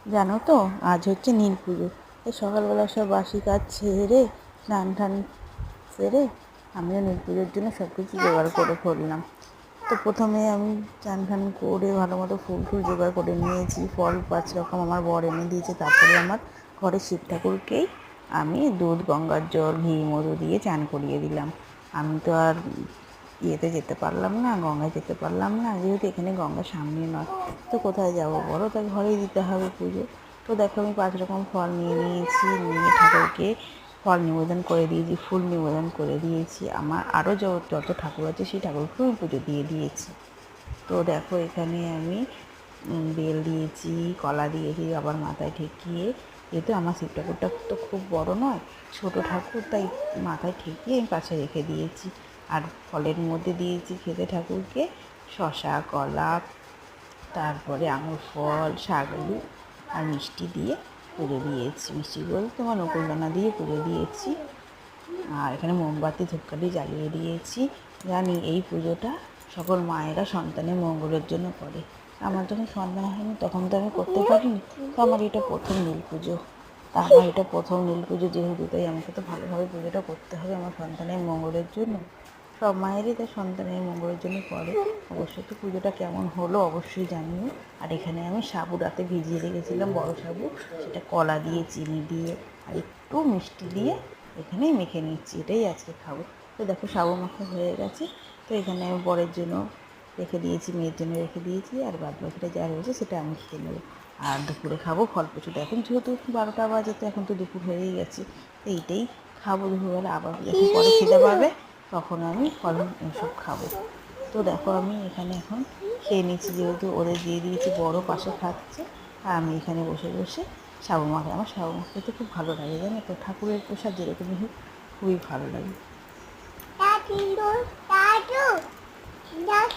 জানো তো, আজ হচ্ছে নীল পুজো। এই সকালবেলা সব বাসি কাজ ছেড়ে স্নান টান সেরে আমিও নীল পুজোর জন্য সব কিছু জোগাড় করে ফেললাম। তো প্রথমে আমি চান টান করে ভালো মতো ফুল টুল জোগাড় করে নিয়েছি, ফল 5 রকম আমার বর এনে দিয়েছে। তারপরে আমার ঘরে শিব ঠাকুরকেই আমি দুধ, গঙ্গার জল, ঘি, মধু দিয়ে চান করিয়ে দিলাম। আমি তো আর ইয়েতে যেতে পারলাম না, গঙ্গায় যেতে পারলাম না, যেহেতু এখানে গঙ্গার সামনে নয়। তো কোথায় যাব বলো, তাই ঘরেই দিতে হবে পুজো। তো দেখো আমি 5 রকম ফল নিয়ে নিয়েছি, নিয়ে ঠাকুরকে ফল নিবেদন করে দিয়েছি, ফুল নিবেদন করে দিয়েছি। আমার আরও যত ঠাকুর আছে সেই ঠাকুরকেও আমি পুজো দিয়ে দিয়েছি। তো দেখো এখানে আমি বেল দিয়েছি, কলা দিয়েছি আবার মাথায় ঠেকিয়ে। যেহেতু আমার শিব ঠাকুরটা তো খুব বড় নয়, ছোট ঠাকুর, তাই মাথায় ঠেকিয়ে আমি পাশে রেখে দিয়েছি। আর ফলের মধ্যে দিয়েছি খেতে ঠাকুরকে শশা, কলা, তারপরে আঙুর ফল, শাকালু আর মিষ্টি দিয়ে পুজো দিয়েছি। মিষ্টি বলতে তোমার নকুলদানা দিয়ে পুজো দিয়েছি। আর এখানে মোমবাতি ধূপকাঠি জ্বালিয়ে দিয়েছি। জানি এই পুজোটা সকল মায়েরা সন্তানের মঙ্গলের জন্য করে। আমার যখন সন্তান হয়নি তখন তো আমি করতে পারিনি। তো আমার এটা প্রথম নীল পুজো। যেহেতু, তাই আমাকে তো ভালোভাবে পুজোটা করতে হবে আমার সন্তানের মঙ্গলের জন্য। সব মায়েরই তার সন্তানের মঙ্গলের জন্য করে। অবশ্যই তো পুজোটা কেমন হলো অবশ্যই জানিও। আর এখানে আমি সাবু রাতে ভিজিয়ে রেখেছিলাম, বড় সাবু, সেটা কলা দিয়ে, চিনি দিয়ে আর একটু মিষ্টি দিয়ে এখানে মেখে নিচ্ছি। এটাই আজকে খাবো। তো দেখো সাবু মাখা হয়ে গেছে। তো এখানে আমি বরের জন্য রেখে দিয়েছি, মেয়ের জন্য রেখে দিয়েছি, আর বাদ বাকিটা যা রয়েছে সেটা আমি খেয়ে নেবো। আর দুপুরে খাবো ফল প্রচুর। এখন যেহেতু 12টা বাজে, তো এখন তো দুপুর হয়েই গেছে। তো এইটাই খাবো দুপুরবেলা। আবার যখন পরে খিদে পাবে তখন আমি ফল সব খাবো। তো দেখো আমি এখানে এখন খেয়ে নিচ্ছি, যেহেতু ওদের দিয়ে দিয়েছি, বড় পাশে খাচ্ছে। আর আমি এখানে বসে বসে সাবু মাখা, আমার সাবু মাখা খেতে খুব ভালো লাগে, জানো তো। ঠাকুরের প্রসাদ যেরকমই হোক খুবই ভালো লাগে।